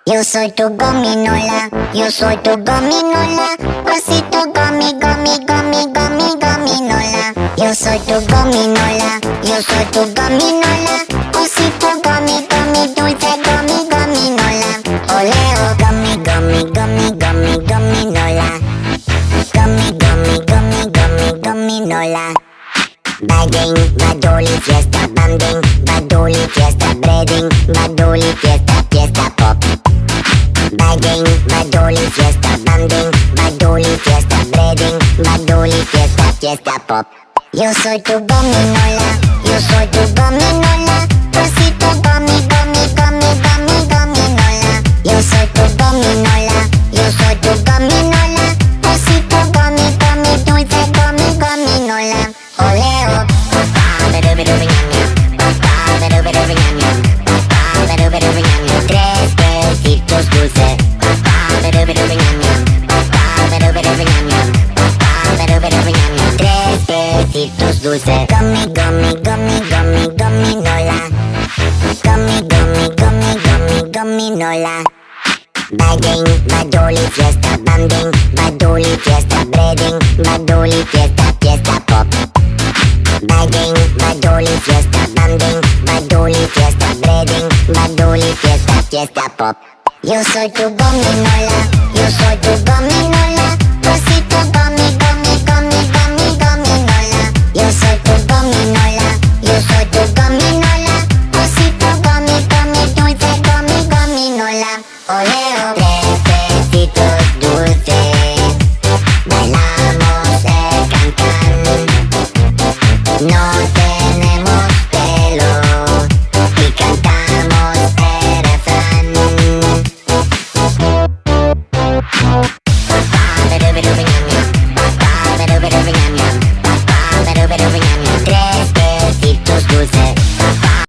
Yo soy tu gominola, yo soy tu gominola, osito gomi, gomi, gomi, gomi, gominola. Yo soy tu gominola, yo soy tu gominola, osito gomi, gomi, dulce gomi, gominola. Oleo, gomi, gomi, gomi, gomi, gominola. Gomi, gomi, gomi, gomi, gominola. Bagging, badoli, fiesta, banding, badoli, fiesta, breading, badoli, fiesta, fiesta pop. Bagging, badoli, fiesta, banding, badoli, fiesta, breading, badoli, fiesta, fiesta pop. Yo soy tu gominola, yo soy tu gominola, osito gomi, gomi, gomi, gomi, gominola. Yo soy tu gominola, yo soy tu gominola, osito gomi, gomi, dulce gomi, gominola. Oleo, tres besitos dulces, tres besitos dulces. Gummy, gummy, gummy, gummy, gominola. Gummy, gummy, gummy, gummy, gominola. Bagging, badoli, fiesta, banding, badoli, fiesta, breading, badoli, fiesta, fiesta pop. Bagging, badoli, fiesta, banding, badoli, fiesta, breading, badoli, fiesta, fiesta pop. Yo soy tu gominola, yo soy tu gominola, osito gomi, gomi, gomi, gomi, gominola. Yo soy tu gominola, yo soy tu gominola, osito gomi, gomi, dulce gomi, gominola. Oleo.